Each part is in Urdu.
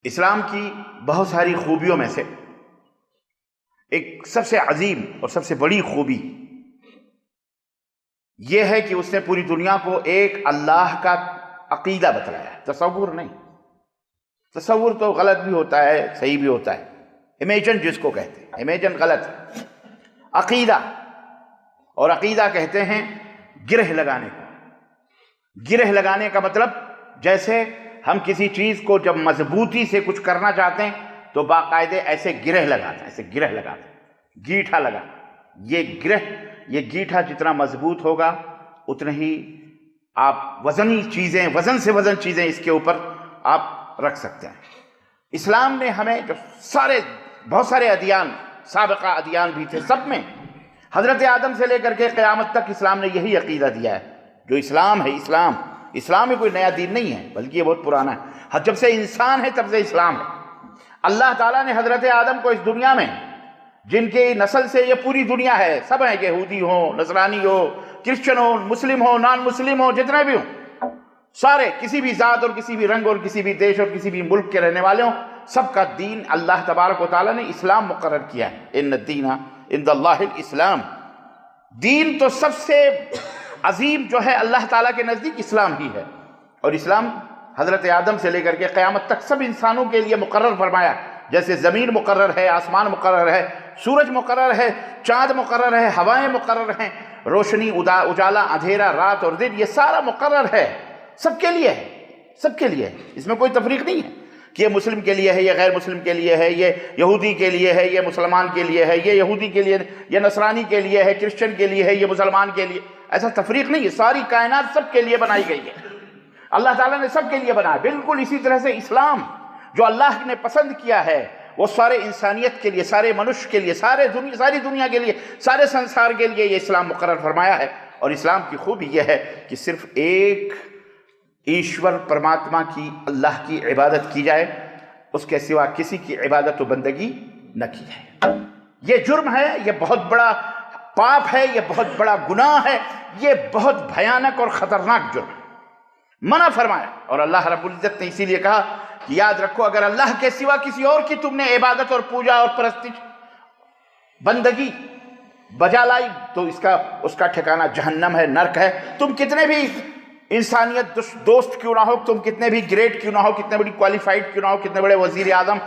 اسلام کی بہت ساری خوبیوں میں سے ایک سب سے عظیم اور سب سے بڑی خوبی یہ ہے کہ اس نے پوری دنیا کو ایک اللہ کا عقیدہ بتلایا ہے، تصور نہیں۔ تصور تو غلط بھی ہوتا ہے، صحیح بھی ہوتا ہے، امیجن جس کو کہتے ہیں، امیجن غلط ہے۔ عقیدہ، اور عقیدہ کہتے ہیں گرہ لگانے کو۔ گرہ لگانے کا مطلب جیسے ہم کسی چیز کو جب مضبوطی سے کچھ کرنا چاہتے ہیں تو باقاعدے ایسے گرہ لگاتے ہیں، ایسے گرہ لگاتے ہیں، گیٹھا لگا۔ یہ گرہ، یہ گیٹھا جتنا مضبوط ہوگا اتنا ہی آپ وزنی چیزیں، وزن سے وزن چیزیں اس کے اوپر آپ رکھ سکتے ہیں۔ اسلام نے ہمیں جو بہت سارے ادیان، سابقہ ادیان بھی تھے، سب میں حضرت آدم سے لے کر کے قیامت تک اسلام نے یہی عقیدہ دیا ہے۔ جو اسلام ہے، اسلام میں کوئی نیا دین نہیں ہے، بلکہ یہ بہت پرانا ہے۔ جب سے انسان ہے تب سے اسلام ہے۔ اللہ تعالیٰ نے حضرت آدم کو اس دنیا میں، جن کی نسل سے یہ پوری دنیا ہے، سب ہیں، یہودی ہوں، نصرانی ہو، کرسچن ہو، مسلم ہو، نان مسلم ہو، جتنے بھی ہوں، سارے کسی بھی ذات اور کسی بھی رنگ اور کسی بھی دیش اور کسی بھی ملک کے رہنے والے ہوں، سب کا دین اللہ تبارک و تعالیٰ نے اسلام مقرر کیا ہے۔ ان الدین عند اللہ الاسلام۔ دین تو سب سے عظیم جو ہے اللہ تعالیٰ کے نزدیک اسلام ہی ہے، اور اسلام حضرت آدم سے لے کر کے قیامت تک سب انسانوں کے لیے مقرر فرمایا۔ جیسے زمین مقرر ہے، آسمان مقرر ہے، سورج مقرر ہے، چاند مقرر ہے، ہوائیں مقرر ہیں، روشنی، اجالا، اندھیرا، رات اور دن، یہ سارا مقرر ہے، سب کے لیے ہے، سب کے لیے ہے۔ اس میں کوئی تفریق نہیں ہے کہ یہ مسلم کے لیے ہے، یہ غیر مسلم کے لیے ہے، یہ یہودی کے لیے ہے، یہ مسلمان کے لیے ہے، یہ یہودی کے لیے، یہ نصرانی کے لیے ہے، کرسچن کے لیے ہے، یہ مسلمان کے لیے۔ ایسا تفریق نہیں ہے، ساری کائنات سب کے لیے بنائی گئی ہے، اللہ تعالیٰ نے سب کے لیے بنایا۔ بالکل اسی طرح سے اسلام جو اللہ نے پسند کیا ہے وہ سارے انسانیت کے لیے، سارے منش کے لیے، ساری دنیا کے لیے، سارے سنسار کے لیے یہ اسلام مقرر فرمایا ہے۔ اور اسلام کی خوبی یہ ہے کہ صرف ایک ایشور پرماتما کی، اللہ کی عبادت کی جائے، اس کے سوا کسی کی عبادت و بندگی نہ کی جائے۔ یہ جرم ہے، یہ بہت بڑا پاپ ہے، یہ بہت بڑا گناہ ہے، یہ بہت بھیانک اور خطرناک جرم ہے، منع فرمایا۔ اور اللہ رب العزت نے اسی لیے کہا کہ یاد رکھو اگر اللہ کے سوا کسی اور کی تم نے عبادت اور پوجا اور پرستش، بندگی بجا لائی تو اس کا ٹھکانہ جہنم ہے، نرک ہے۔ تم کتنے بھی انسانیت دوست کیوں نہ ہو، تم کتنے بھی گریٹ کیوں نہ ہو، کتنے بڑی کوالیفائڈ کیوں نہ ہو، کتنے بڑے وزیر اعظم،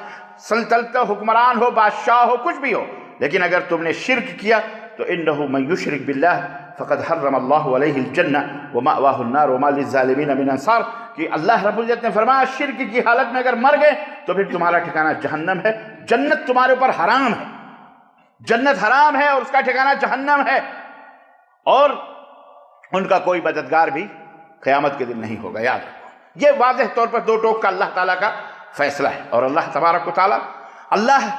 سلطنت حکمران ہو، بادشاہ ہو، کچھ بھی ہو، لیکن اگر تم نے شرک کیا تو انہ من یشرک باللہ فقد حرم اللہ علیہ الجنہ ومأواہ النار وما للظالمین من انصار، کہ اللہ رب العزت نے فرمایا شرک کی حالت میں اگر مر گئے تو پھر تمہارا ٹھکانہ جہنم ہے، جنت تمہارے اوپر حرام ہے، جنت حرام ہے اور اس کا ٹھکانہ جہنم ہے، اور ان کا کوئی مددگار بھی قیامت کے دن نہیں ہوگا۔ یاد رکھو، یہ واضح طور پر دو ٹوک کا اللہ تعالیٰ کا فیصلہ ہے۔ اور اللہ تبارک و تعالیٰ، اللہ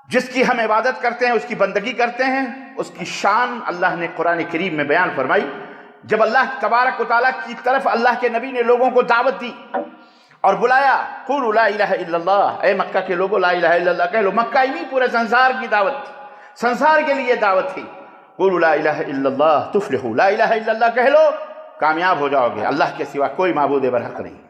جس کی ہم عبادت کرتے ہیں، اس کی بندگی کرتے ہیں، اس کی شان اللہ نے قرآن کریم میں بیان فرمائی۔ جب اللہ تبارک و تعالیٰ کی طرف اللہ کے نبی نے لوگوں کو دعوت دی اور بلایا، قولوا لا الہ الا اللہ، اے مکہ کے لوگوں لا الہ الا اللہ کہہ لو۔ مکہ ہی نہیں، پورے سنسار کی دعوت تھی، سنسار کے لیے دعوت تھی۔ قولوا لا الہ الا اللہ تفلحوا، لا الہ الا اللہ کہہ لو، کامیاب ہو جاؤ گے، اللہ کے سوا کوئی معبود برحق نہیں۔